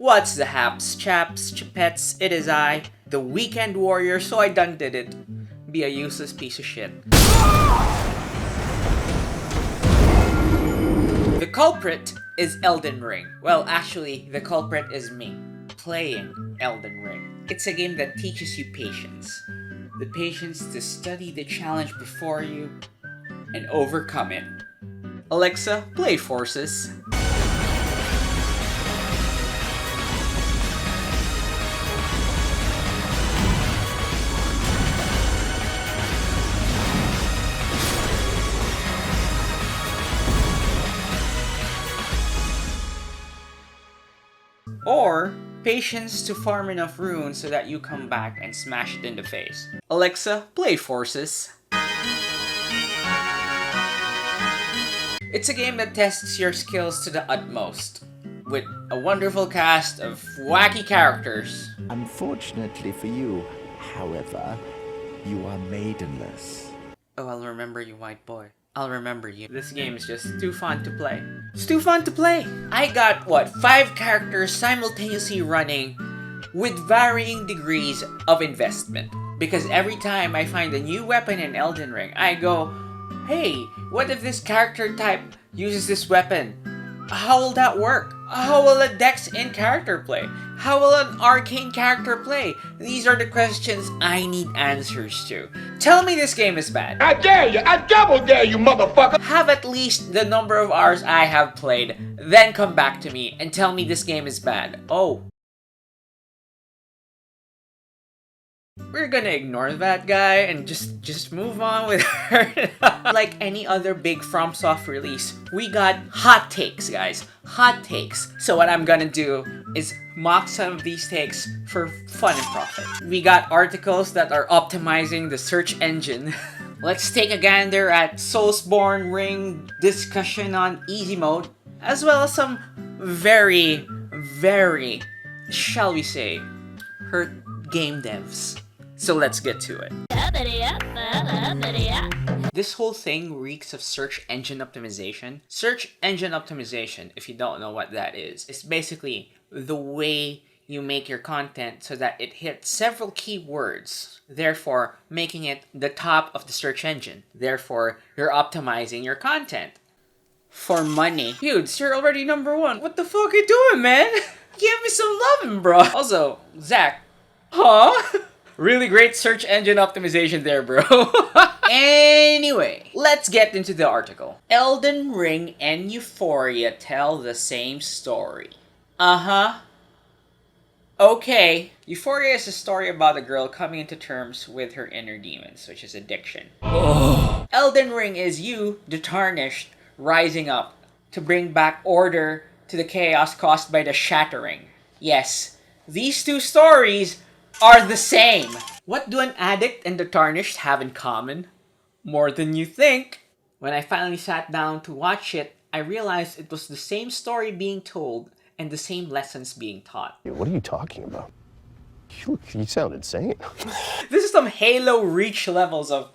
What's the haps, chaps, chapets? It is I, the weekend warrior, so I done did it. Be a useless piece of shit. The culprit is Elden Ring. Well, actually, the culprit is me, playing Elden Ring. It's a game that teaches you patience. The patience to study the challenge before you and overcome it. Alexa, play Forces. Or, patience to farm enough runes so that you come back and smash it in the face. Alexa, play Forces. It's a game that tests your skills to the utmost, with a wonderful cast of wacky characters. Unfortunately for you, however, you are maidenless. Oh, I'll remember you, white boy. I'll remember you. This game is just too fun to play. It's too fun to play! I got, 5 characters simultaneously running with varying degrees of investment. Because every time I find a new weapon in Elden Ring, I go, hey, what if this character type uses this weapon? How will that work? How will a Dex in character play? How will an arcane character play? These are the questions I need answers to. Tell me this game is bad. I dare you! I double dare you, motherfucker! Have at least the number of hours I have played, then come back to me and tell me this game is bad. Oh. We're gonna ignore that guy and just move on with her. Like any other big FromSoft release, we got hot takes, guys. Hot takes. So what I'm gonna do is mock some of these takes for fun and profit. We got articles that are optimizing the search engine. Let's take a gander at Soulsborne Ring discussion on easy mode, as well as some very, shall we say, hurt game devs. So let's get to it. This whole thing reeks of search engine optimization. Search engine optimization, if you don't know what that is basically the way you make your content so that it hits several keywords, therefore making it the top of the search engine. Therefore, you're optimizing your content. For money. Dudes, you're already number 1. What the fuck are you doing, man? Give me some loving, bro. Also, Zach. Huh? Really great search engine optimization there, bro. Anyway, let's get into the article. Elden Ring and Euphoria tell the same story. Uh-huh. Okay. Euphoria is a story about a girl coming into terms with her inner demons, which is addiction. Oh. Elden Ring is you, the Tarnished, rising up to bring back order to the chaos caused by the Shattering. Yes, these two stories are the same. What do an addict and the Tarnished have in common? More than you think. When I finally sat down to watch it, I realized it was the same story being told and the same lessons being taught. What are you talking about? You sound insane. This is some Halo Reach levels of,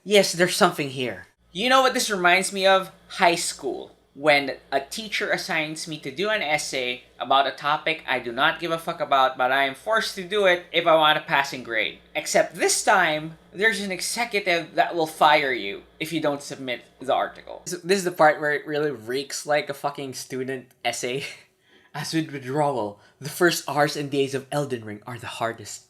yes, there's something here. You know what this reminds me of? High school. When a teacher assigns me to do an essay about a topic I do not give a fuck about, but I am forced to do it if I want a passing grade. Except this time, there's an executive that will fire you if you don't submit the article. This is the part where it really reeks like a fucking student essay. As with withdrawal, the first hours and days of Elden Ring are the hardest.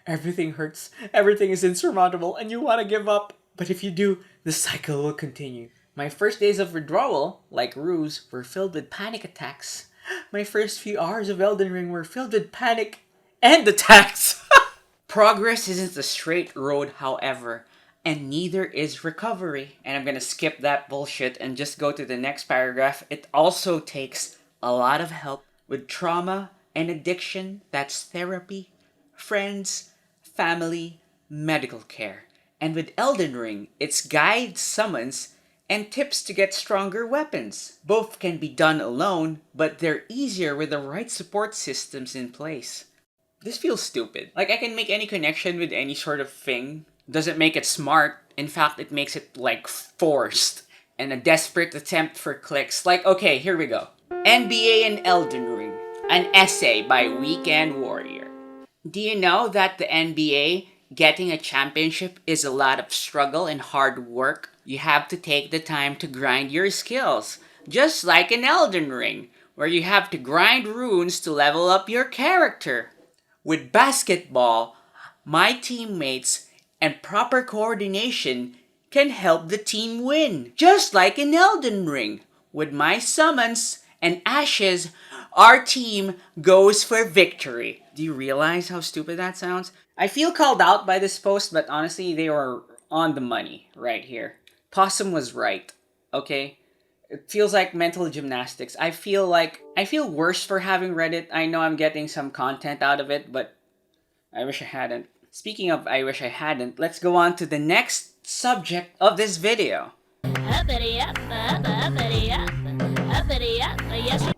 Everything hurts, everything is insurmountable, and you want to give up. But if you do, the cycle will continue. My first days of withdrawal, like Ruse, were filled with panic attacks. My first few hours of Elden Ring were filled with panic and attacks. Progress isn't a straight road, however, and neither is recovery. And I'm gonna skip that bullshit and just go to the next paragraph. It also takes a lot of help with trauma and addiction. That's therapy, friends, family, medical care. And with Elden Ring, it's guides, summons, and tips to get stronger weapons. Both can be done alone, but they're easier with the right support systems in place. This feels stupid. Like, I can make any connection with any sort of thing. Doesn't make it smart. In fact, it makes it, forced. And a desperate attempt for clicks. Like, okay, here we go. NBA and Elden Ring. an essay by Weekend Warrior. Do you know that the NBA getting a championship is a lot of struggle and hard work? You have to take the time to grind your skills, just like in Elden Ring, where you have to grind runes to level up your character. With basketball, my teammates and proper coordination can help the team win, just like in Elden Ring. With my summons and ashes, our team goes for victory. Do you realize how stupid that sounds? I feel called out by this post, but honestly, they were on the money right here. Possum was right, okay? It feels like mental gymnastics. I feel worse for having read it. I know I'm getting some content out of it, but I wish I hadn't. Speaking of I wish I hadn't, let's go on to the next subject of this video.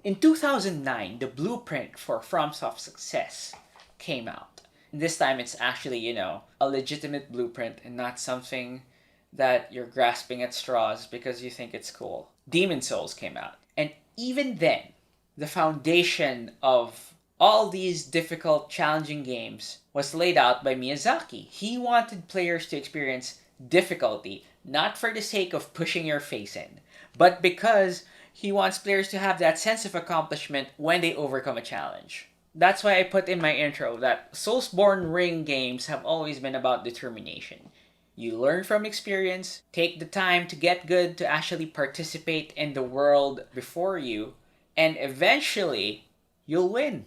In 2009, the blueprint for FromSoft's success came out. This time it's actually, a legitimate blueprint and not something that you're grasping at straws because you think it's cool. Demon's Souls came out. And even then, the foundation of all these difficult, challenging games was laid out by Miyazaki. He wanted players to experience difficulty, not for the sake of pushing your face in, but because he wants players to have that sense of accomplishment when they overcome a challenge. That's why I put in my intro that Soulsborne Ring games have always been about determination. You learn from experience, take the time to get good to actually participate in the world before you, and eventually, you'll win.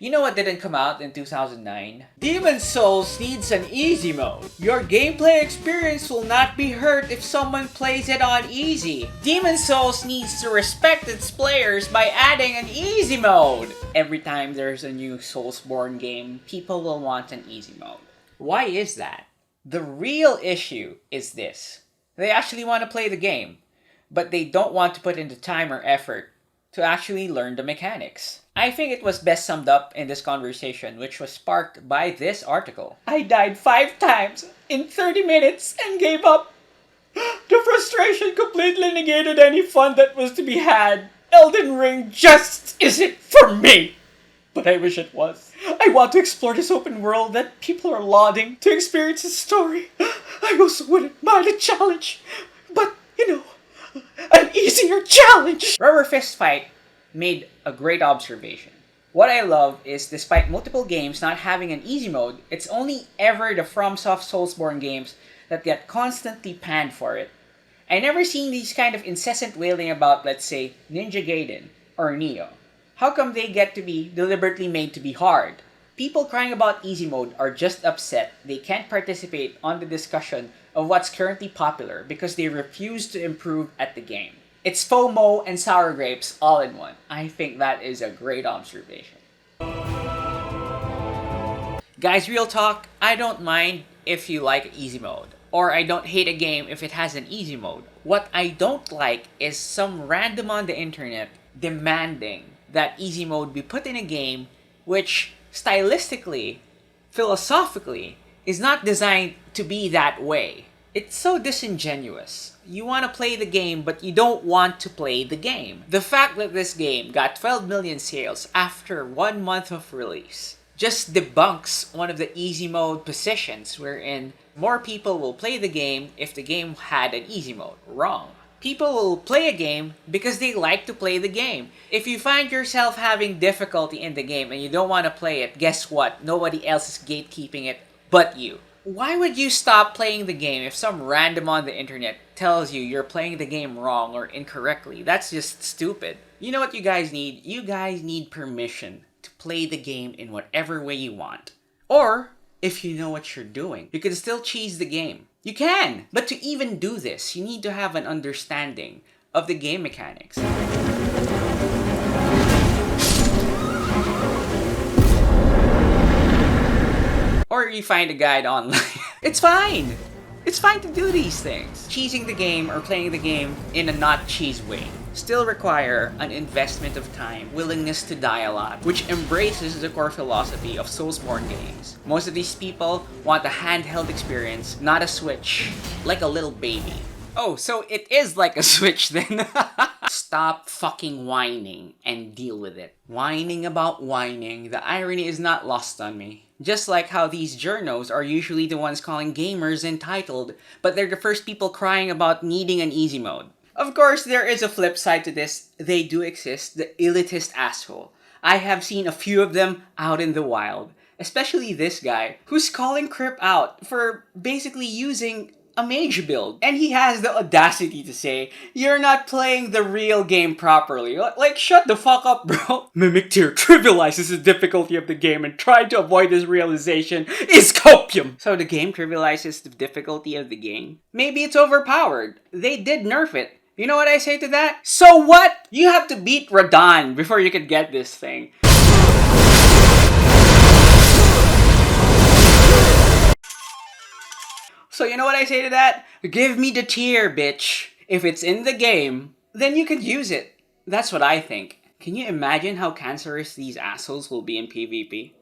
You know what didn't come out in 2009? Demon's Souls needs an easy mode. Your gameplay experience will not be hurt if someone plays it on easy. Demon's Souls needs to respect its players by adding an easy mode. Every time there's a new Soulsborne game, people will want an easy mode. Why is that? The real issue is this. They actually want to play the game, but they don't want to put in the time or effort to actually learn the mechanics. I think it was best summed up in this conversation, which was sparked by this article. I died 5 times in 30 minutes and gave up. The frustration completely negated any fun that was to be had. Elden Ring just isn't for me. But I wish it was. I want to explore this open world that people are lauding, to experience the story. I also wouldn't mind a challenge, but, an easier challenge. Rubber Fist Fight made a great observation. What I love is, despite multiple games not having an easy mode, it's only ever the FromSoft Soulsborne games that get constantly panned for it. I never seen these kind of incessant wailing about, let's say, Ninja Gaiden or Nioh. How come they get to be deliberately made to be hard? People crying about easy mode are just upset they can't participate on the discussion of what's currently popular because they refuse to improve at the game. It's FOMO and sour grapes all in one. I think that is a great observation. Guys, real talk, I don't mind if you like easy mode, or I don't hate a game if it has an easy mode. What I don't like is some random on the internet demanding that easy mode be put in a game which stylistically, philosophically, is not designed to be that way. It's so disingenuous. You want to play the game, but you don't want to play the game. The fact that this game got 12 million sales after 1 month of release just debunks one of the easy mode positions, wherein more people will play the game if the game had an easy mode. Wrong. People will play a game because they like to play the game. If you find yourself having difficulty in the game and you don't want to play it, guess what? Nobody else is gatekeeping it but you. Why would you stop playing the game if some random on the internet tells you you're playing the game wrong or incorrectly? That's just stupid. You know what you guys need? You guys need permission to play the game in whatever way you want. Or, if you know what you're doing, you can still cheese the game. You can! But to even do this, you need to have an understanding of the game mechanics. Or you find a guide online. It's fine! It's fine to do these things. Cheesing the game or playing the game in a not cheese way still require an investment of time, willingness to die a lot, which embraces the core philosophy of Soulsborne games. Most of these people want a handheld experience, not a Switch, like a little baby. Oh, so it is like a Switch then. Stop fucking whining and deal with it. Whining about whining, the irony is not lost on me. Just like how these journos are usually the ones calling gamers entitled, but they're the first people crying about needing an easy mode. Of course, there is a flip side to this. They do exist, the elitist asshole. I have seen a few of them out in the wild. Especially this guy, who's calling Crip out for basically using a mage build. And he has the audacity to say, you're not playing the real game properly. Like, shut the fuck up, bro. Mimic Tier trivializes the difficulty of the game, and trying to avoid this realization is copium. So the game trivializes the difficulty of the game? Maybe it's overpowered. They did nerf it. You know what I say to that? So what? You have to beat Radahn before you can get this thing. So you know what I say to that? Give me the tier, bitch. If it's in the game, then you could use it. That's what I think. Can you imagine how cancerous these assholes will be in PvP?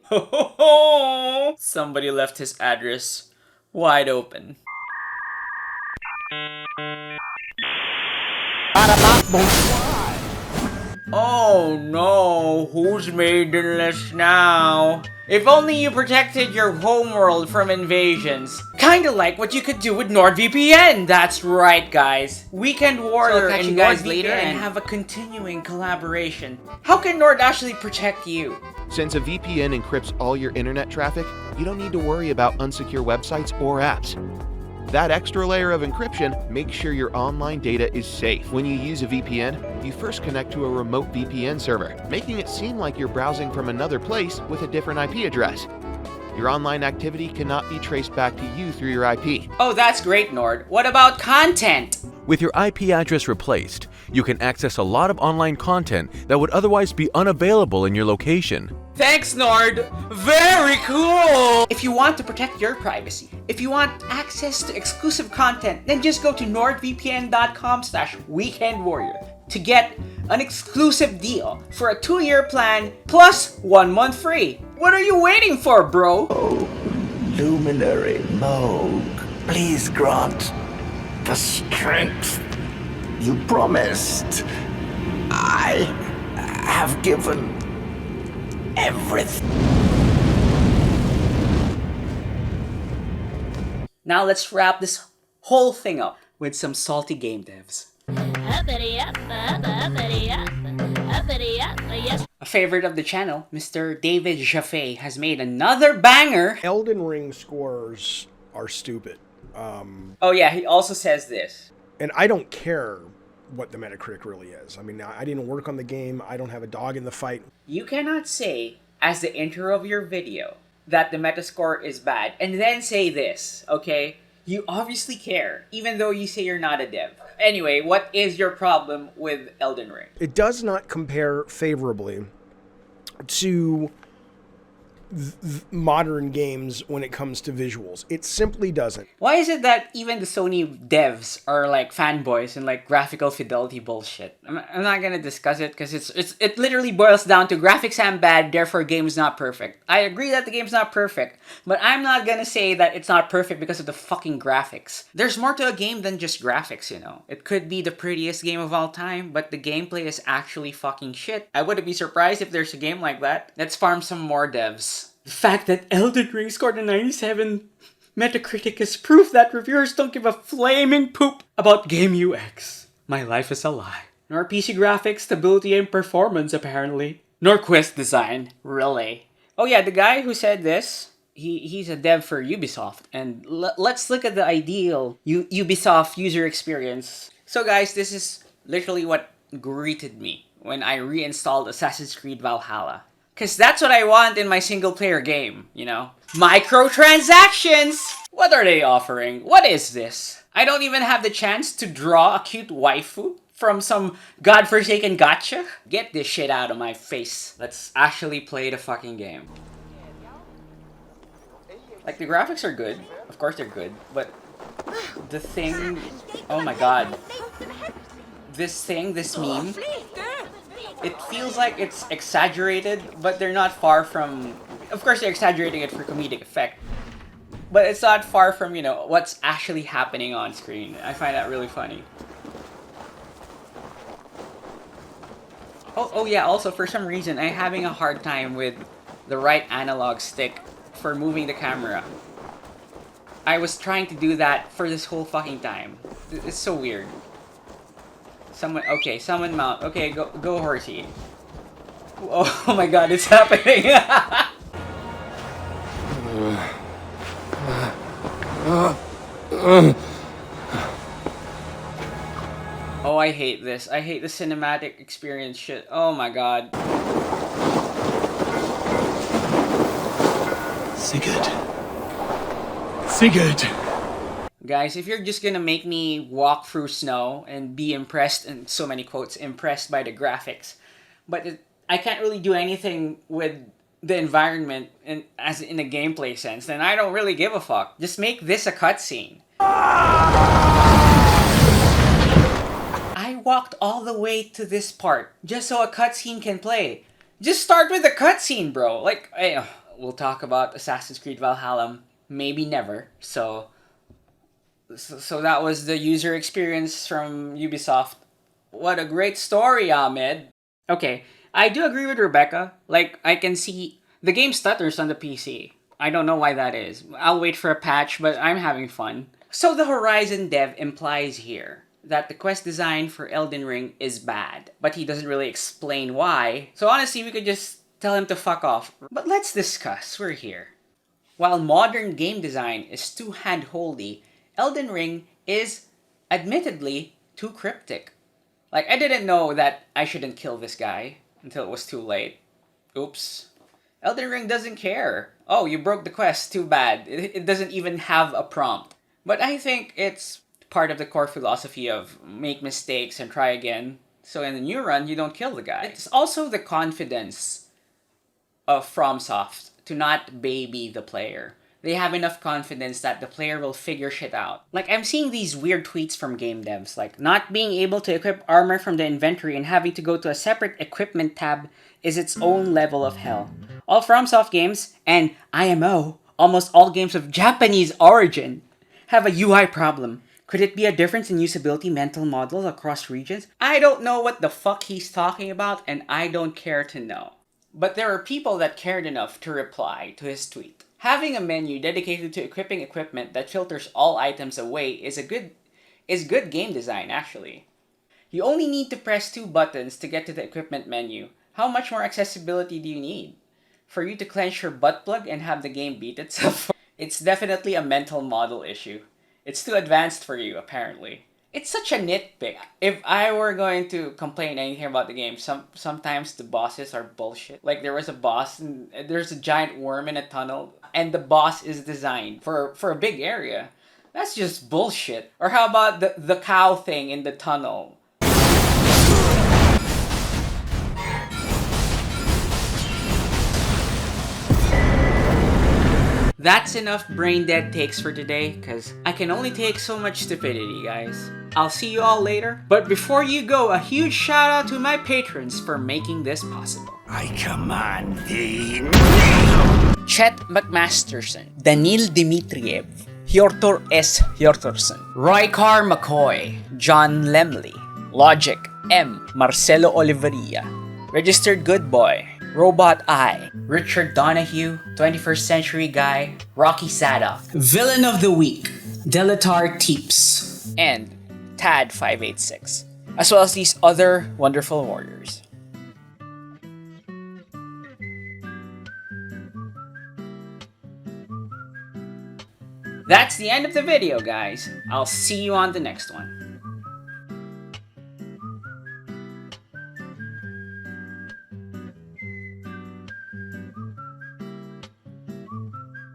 Somebody left his address wide open. Oh no, who's maidenless now? If only you protected your homeworld from invasions. Kinda like what you could do with NordVPN. That's right, guys. Weekend Warrior and you guys later and have a continuing collaboration. How can Nord actually protect you? Since a VPN encrypts all your internet traffic, you don't need to worry about unsecure websites or apps. That extra layer of encryption makes sure your online data is safe. When you use a VPN, you first connect to a remote VPN server, making it seem like you're browsing from another place with a different IP address. Your online activity cannot be traced back to you through your IP. Oh, that's great, Nord. What about content? With your IP address replaced, you can access a lot of online content that would otherwise be unavailable in your location. Thanks, Nord! Very cool! If you want to protect your privacy, if you want access to exclusive content, then just go to nordvpn.com/weekendwarrior to get an exclusive deal for a 2-year plan plus 1 month free. What are you waiting for, bro? Oh, Luminary Moog, please grant the strength you promised. I have given everything. Now let's wrap this whole thing up with some salty game devs. A favorite of the channel, Mr. David Jaffe, has made another banger. Elden Ring scores are stupid. Oh yeah, he also says this. And I don't care what the Metacritic really is. I mean, I didn't work on the game. I don't have a dog in the fight. You cannot say, as the intro of your video, that the Metascore is bad, and then say this, okay? You obviously care, even though you say you're not a dev. Anyway, what is your problem with Elden Ring? It does not compare favorably to modern games when it comes to visuals. It simply doesn't. Why is it that even the Sony devs are like fanboys and like graphical fidelity bullshit? I'm not gonna discuss it because it literally boils down to graphics sound bad, therefore game's not perfect. I agree that the game's not perfect, but I'm not gonna say that it's not perfect because of the fucking graphics. There's more to a game than just graphics, you know. It could be the prettiest game of all time, but the gameplay is actually fucking shit. I wouldn't be surprised if there's a game like that. Let's farm some more devs. The fact that Elden Ring scored a 97 Metacritic is proof that reviewers don't give a flaming poop about game UX. My life is a lie. Nor PC graphics, stability, and performance, apparently. Nor quest design, really. Oh yeah, the guy who said this, he's a dev for Ubisoft. And let's look at the ideal Ubisoft user experience. So guys, this is literally what greeted me when I reinstalled Assassin's Creed Valhalla. Because that's what I want in my single-player game, you know? Microtransactions! What are they offering? What is this? I don't even have the chance to draw a cute waifu from some godforsaken gacha? Get this shit out of my face. Let's actually play the fucking game. Like, the graphics are good. Of course they're good. But the thing... Oh my god. This thing, this meme... It feels like it's exaggerated, but they're not far from... Of course, they're exaggerating it for comedic effect. But it's not far from, you know, what's actually happening on screen. I find that really funny. Oh yeah, also for some reason, I'm having a hard time with the right analog stick for moving the camera. I was trying to do that for this whole fucking time. It's so weird. Someone mount. Okay, go horsey. Oh my god, it's happening! Oh, I hate this. I hate the cinematic experience shit. Oh my god. Sigurd. Sigurd. Guys, if you're just gonna make me walk through snow and be impressed, and so many quotes, impressed by the graphics, but I can't really do anything with the environment as in a gameplay sense, then I don't really give a fuck. Just make this a cutscene. I walked all the way to this part just so a cutscene can play. Just start with the cutscene, bro. Like, we'll talk about Assassin's Creed Valhalla, maybe never. So that was the user experience from Ubisoft. What a great story, Ahmed. Okay, I do agree with Rebecca. Like, I can see the game stutters on the PC. I don't know why that is. I'll wait for a patch, but I'm having fun. So the Horizon dev implies here that the quest design for Elden Ring is bad, but he doesn't really explain why. So honestly, we could just tell him to fuck off. But let's discuss. We're here. While modern game design is too hand-holdy, Elden Ring is admittedly too cryptic. Like, I didn't know that I shouldn't kill this guy until it was too late. Oops. Elden Ring doesn't care. Oh, you broke the quest, too bad. It doesn't even have a prompt. But I think it's part of the core philosophy of make mistakes and try again. So in the new run, you don't kill the guy. It's also the confidence of FromSoft to not baby the player. They have enough confidence that the player will figure shit out. Like, I'm seeing these weird tweets from game devs, like, not being able to equip armor from the inventory and having to go to a separate equipment tab is its own level of hell. All FromSoft games, and IMO, almost all games of Japanese origin, have a UI problem. Could it be a difference in usability mental models across regions? I don't know what the fuck he's talking about, and I don't care to know. But there are people that cared enough to reply to his tweet. Having a menu dedicated to equipping equipment that filters all items away is good game design, actually. You only need to press 2 buttons to get to the equipment menu. How much more accessibility do you need? For you to clench your butt plug and have the game beat itself? It's definitely a mental model issue. It's too advanced for you, apparently. It's such a nitpick. If I were going to complain anything about the game, sometimes the bosses are bullshit. Like, there was a boss, and there's a giant worm in a tunnel, and the boss is designed for a big area. That's just bullshit. Or how about the cow thing in the tunnel? That's enough brain dead takes for today, because I can only take so much stupidity, guys. I'll see you all later, but before you go, a huge shout out to my patrons for making this possible. I command thee. Chet McMasterson, Danil Dmitriev, Hjortor S. Hjortorson, Roykar McCoy, John Lemley, Logic M. Marcelo Oliveria, Registered Good Boy, Robot I, Richard Donahue, 21st Century Guy, Rocky Sadok, Villain of the Week, Delatar Teeps, and Tad586, as well as these other wonderful warriors. That's the end of the video, guys. I'll see you on the next one.